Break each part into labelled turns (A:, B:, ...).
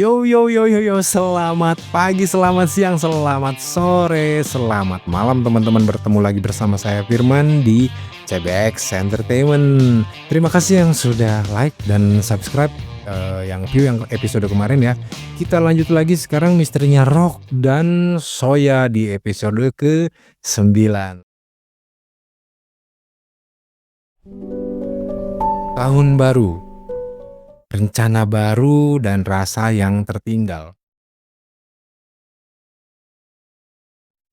A: Yo yo yo yo yo, selamat pagi, selamat siang, selamat sore, selamat malam teman-teman, bertemu lagi bersama saya Firman di CBX Entertainment. Terima kasih yang sudah like dan subscribe yang view yang episode kemarin ya. Kita lanjut lagi sekarang misterinya Rock dan Soya di episode ke-9. Tahun baru, rencana baru dan rasa yang tertinggal.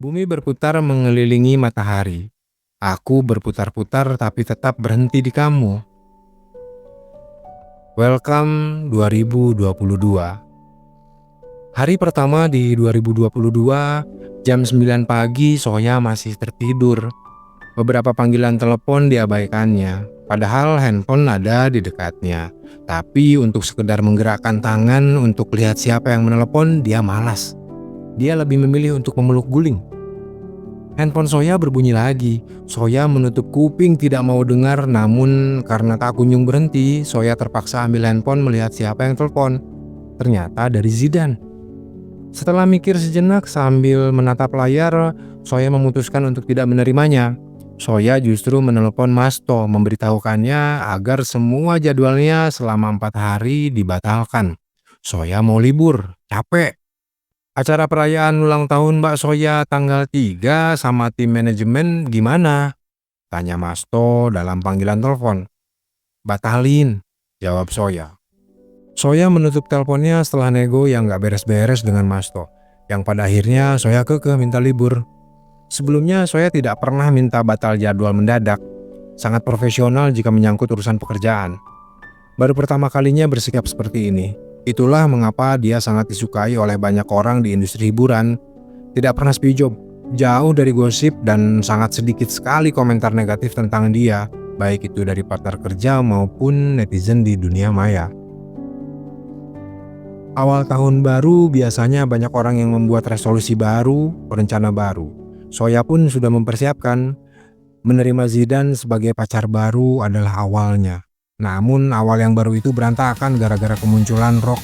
A: Bumi berputar mengelilingi matahari. Aku berputar-putar tapi tetap berhenti di kamu. Welcome 2022. Hari pertama di 2022, jam 9 pagi Soya masih tertidur. Beberapa panggilan telepon diabaikannya, padahal handphone ada di dekatnya. Tapi untuk sekedar menggerakkan tangan untuk lihat siapa yang menelepon, dia malas. Dia lebih memilih untuk memeluk guling. Handphone Soya berbunyi lagi. Soya menutup kuping tidak mau dengar, namun karena tak kunjung berhenti, Soya terpaksa ambil handphone melihat siapa yang telepon. Ternyata dari Zidan. Setelah mikir sejenak sambil menatap layar, Soya memutuskan untuk tidak menerimanya. Soya justru menelepon Masto memberitahukannya agar semua jadwalnya selama 4 hari dibatalkan. Soya mau libur, capek. Acara perayaan ulang tahun Mbak Soya tanggal 3 sama tim manajemen gimana? Tanya Masto dalam panggilan telepon. Batalin, jawab Soya. Soya menutup teleponnya setelah nego yang gak beres-beres dengan Masto, yang pada akhirnya Soya kekeh minta libur. Sebelumnya Soya tidak pernah minta batal jadwal mendadak, sangat profesional jika menyangkut urusan pekerjaan. Baru pertama kalinya bersikap seperti ini. Itulah mengapa dia sangat disukai oleh banyak orang di industri hiburan. Tidak pernah spijob, jauh dari gosip dan sangat sedikit sekali komentar negatif tentang dia, baik itu dari partner kerja maupun netizen di dunia maya. Awal tahun baru biasanya banyak orang yang membuat resolusi baru, rencana baru. Soya pun sudah mempersiapkan. Menerima Zidan sebagai pacar baru adalah awalnya. Namun awal yang baru itu berantakan gara-gara kemunculan Rock.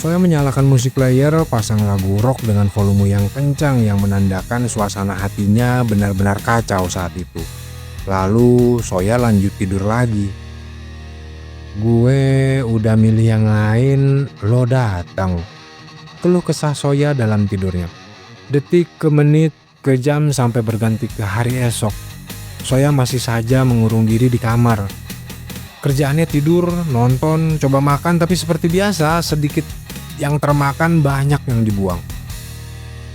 A: Soya menyalakan musik player, pasang lagu Rock dengan volume yang kencang yang menandakan suasana hatinya benar-benar kacau saat itu. Lalu Soya lanjut tidur lagi. Gue udah milih yang lain, lo datang. Keluh kesah Soya dalam tidurnya. Detik ke menit ke jam sampai berganti ke hari esok. Soya masih saja mengurung diri di kamar. Kerjaannya tidur, nonton, coba makan, tapi seperti biasa sedikit yang termakan banyak yang dibuang.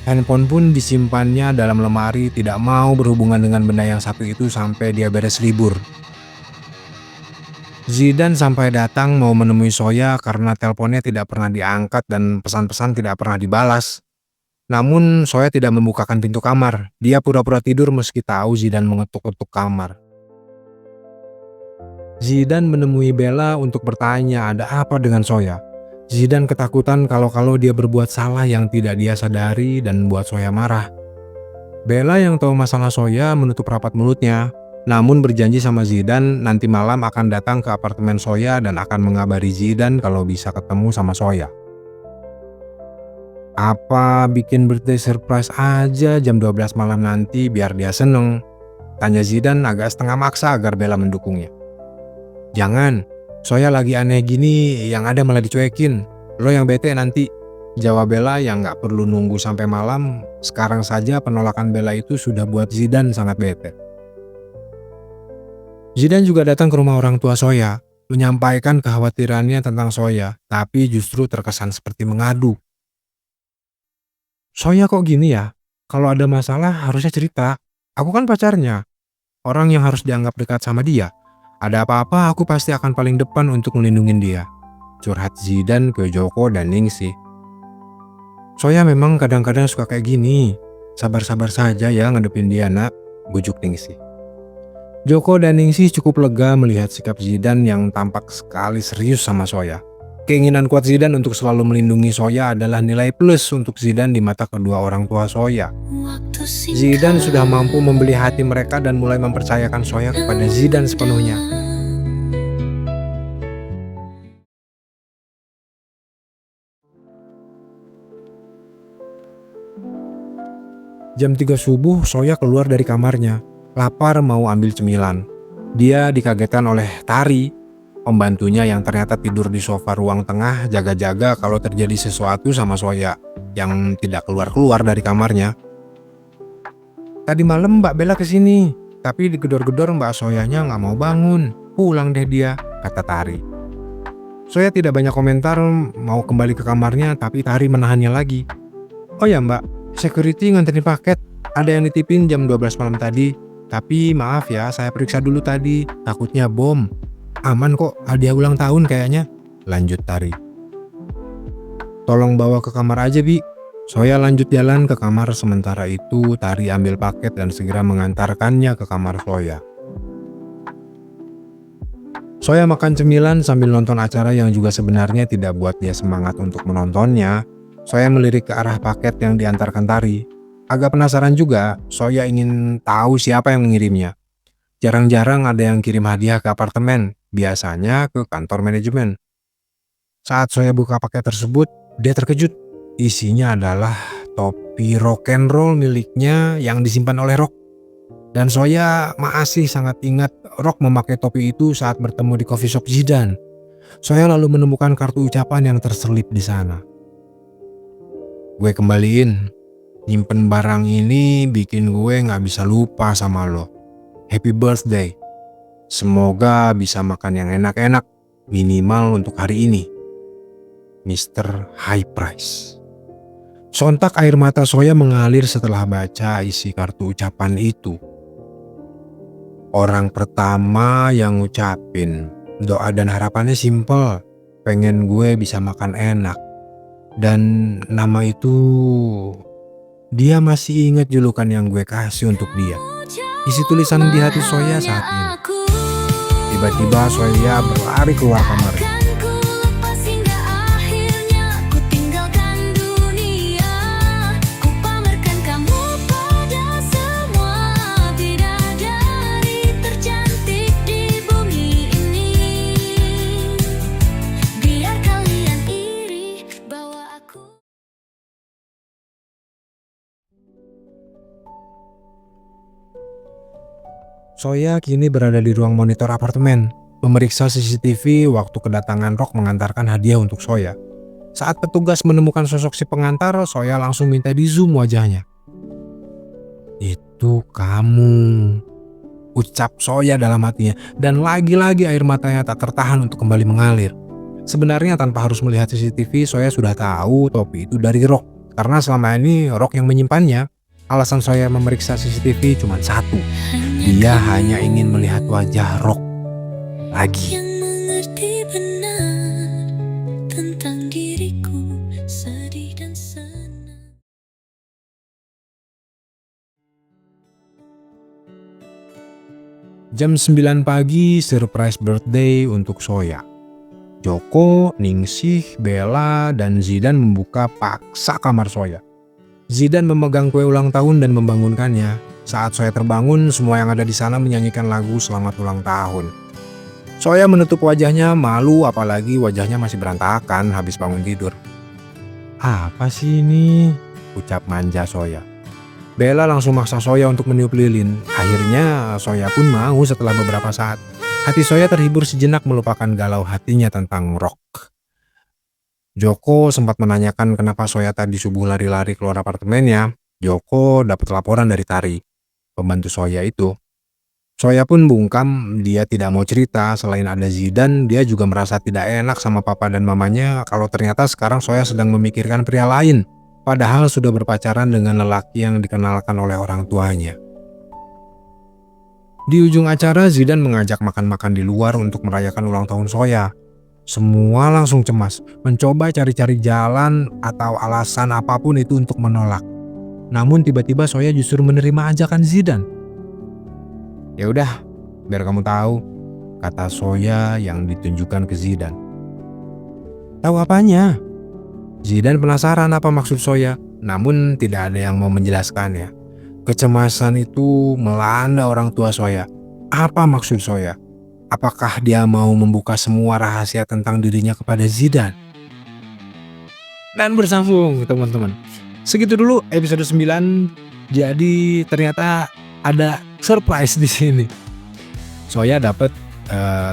A: Handphone pun disimpannya dalam lemari, tidak mau berhubungan dengan benda yang satu itu sampai dia beres libur. Zidan sampai datang mau menemui Soya karena teleponnya tidak pernah diangkat dan pesan-pesan tidak pernah dibalas. Namun Soya tidak membukakan pintu kamar. Dia pura-pura tidur meski tahu Zidan mengetuk-ketuk kamar. Zidan menemui Bella untuk bertanya ada apa dengan Soya. Zidan ketakutan kalau dia berbuat salah yang tidak dia sadari dan membuat Soya marah. Bella yang tahu masalah Soya menutup rapat mulutnya. Namun berjanji sama Zidan nanti malam akan datang ke apartemen Soya dan akan mengabari Zidan kalau bisa ketemu sama Soya. Apa bikin birthday surprise aja jam 12 malam nanti biar dia seneng? Tanya Zidan agak setengah maksa agar Bella mendukungnya. Jangan, Soya lagi aneh gini yang ada malah dicuekin. Lo yang bete nanti, jawab Bella yang gak perlu nunggu sampai malam. Sekarang saja penolakan Bella itu sudah buat Zidan sangat bete. Zidan juga datang ke rumah orang tua Soya, menyampaikan kekhawatirannya tentang Soya, tapi justru terkesan seperti mengadu. Soya kok gini ya? Kalau ada masalah harusnya cerita. Aku kan pacarnya, orang yang harus dianggap dekat sama dia. Ada apa-apa aku pasti akan paling depan untuk melindungi dia. Curhat Zidan ke Joko dan Ningsih. Soya memang kadang-kadang suka kayak gini. Sabar-sabar saja ya ngadepin dia nak, bujuk Ningsih. Joko dan Ningsih cukup lega melihat sikap Zidan yang tampak sekali serius sama Soya. Keinginan kuat Zidan untuk selalu melindungi Soya adalah nilai plus untuk Zidan di mata kedua orang tua Soya. Zidan sudah mampu membeli hati mereka dan mulai mempercayakan Soya kepada Zidan sepenuhnya. Jam 3 subuh Soya keluar dari kamarnya, lapar mau ambil cemilan. Dia dikagetkan oleh Tari, pembantunya yang ternyata tidur di sofa ruang tengah jaga-jaga kalau terjadi sesuatu sama Soya yang tidak keluar-keluar dari kamarnya. "Tadi malam Mbak Bella kesini, tapi digedor-gedor Mbak Soyanya nggak mau bangun. Pulang deh dia," kata Tari. Soya tidak banyak komentar, mau kembali ke kamarnya tapi Tari menahannya lagi. "Oh ya Mbak, security nganterin paket. Ada yang ditipin jam 12 malam tadi. Tapi maaf ya, saya periksa dulu tadi. Takutnya bom. Aman kok, hadiah ulang tahun kayaknya," lanjut Tari. "Tolong bawa ke kamar aja Bi." Soya lanjut jalan ke kamar, sementara itu Tari ambil paket dan segera mengantarkannya ke kamar Soya. Soya makan cemilan sambil nonton acara yang juga sebenarnya tidak buat dia semangat untuk menontonnya. Soya melirik ke arah paket yang diantarkan Tari. Agak penasaran juga, Soya ingin tahu siapa yang mengirimnya. Jarang-jarang ada yang kirim hadiah ke apartemen, biasanya ke kantor manajemen. Saat Soya buka paket tersebut, dia terkejut. Isinya adalah topi rock and roll miliknya yang disimpan oleh Rock. Dan Soya masih sangat ingat Rock memakai topi itu saat bertemu di coffee shop Zidane. Soya lalu menemukan kartu ucapan yang terselip di sana. "Gue kembaliin. Nyimpen barang ini bikin gue gak bisa lupa sama lo. Happy birthday. Semoga bisa makan yang enak-enak, minimal untuk hari ini. Mr. High Price." Sontak air mata Soya mengalir setelah baca isi kartu ucapan itu. Orang pertama yang ngucapin, doa dan harapannya simpel. Pengen gue bisa makan enak. Dan nama itu, dia masih ingat julukan yang gue kasih untuk dia. Isi tulisan di hati Soya saat ini. Tiba-tiba Soya berlari keluar kamar. Soya kini berada di ruang monitor apartemen, memeriksa CCTV waktu kedatangan Rock mengantarkan hadiah untuk Soya. Saat petugas menemukan sosok si pengantar, Soya langsung minta di zoom wajahnya. "Itu kamu," ucap Soya dalam hatinya, dan lagi-lagi air matanya tak tertahan untuk kembali mengalir. Sebenarnya tanpa harus melihat CCTV, Soya sudah tahu topi itu dari Rock, karena selama ini Rock yang menyimpannya. Alasan Soya memeriksa CCTV cuma satu. Dia hanya ingin melihat wajah Rock lagi. Jam 9 pagi, surprise birthday untuk Soya. Joko, Ningsih, Bella, dan Zidane membuka paksa kamar Soya. Zidane memegang kue ulang tahun dan membangunkannya. Saat Soya terbangun, semua yang ada di sana menyanyikan lagu selamat ulang tahun. Soya menutup wajahnya, malu apalagi wajahnya masih berantakan habis bangun tidur. "Apa sih ini?" ucap manja Soya. Bella langsung maksa Soya untuk meniup lilin. Akhirnya Soya pun mau setelah beberapa saat. Hati Soya terhibur sejenak melupakan galau hatinya tentang Rock. Joko sempat menanyakan kenapa Soya tadi subuh lari-lari keluar apartemennya. Joko dapat laporan dari Tari, pembantu Soya itu. Soya pun bungkam, dia tidak mau cerita. Selain ada Zidane, dia juga merasa tidak enak sama papa dan mamanya kalau ternyata sekarang Soya sedang memikirkan pria lain, padahal sudah berpacaran dengan lelaki yang dikenalkan oleh orang tuanya. Di ujung acara, Zidane mengajak makan-makan di luar untuk merayakan ulang tahun Soya. Semua langsung cemas, mencoba cari-cari jalan atau alasan apapun itu untuk menolak. Namun tiba-tiba Soya justru menerima ajakan Zidane. "Ya udah, biar kamu tahu," kata Soya yang ditunjukkan ke Zidane. "Tahu apanya?" Zidane penasaran apa maksud Soya, namun tidak ada yang mau menjelaskannya. Kecemasan itu melanda orang tua Soya. Apa maksud Soya? Apakah dia mau membuka semua rahasia tentang dirinya kepada Zidane? Dan bersambung teman-teman. Segitu dulu episode 9. Jadi ternyata ada surprise di sini. Soya dapat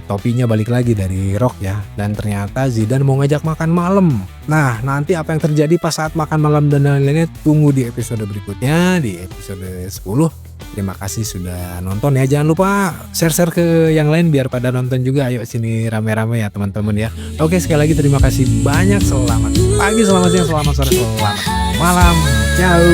A: topinya balik lagi dari Rock ya, dan ternyata Zidane mau ngajak makan malam. Nah, nanti apa yang terjadi pas saat makan malam dan lain-lainnya tunggu di episode berikutnya, di episode 10. Terima kasih sudah nonton ya. Jangan lupa share-share ke yang lain biar pada nonton juga. Ayo sini rame-rame ya teman-teman ya. Oke, sekali lagi terima kasih banyak. Selamat pagi, selamat siang, selamat sore, selamat malam. Ciao.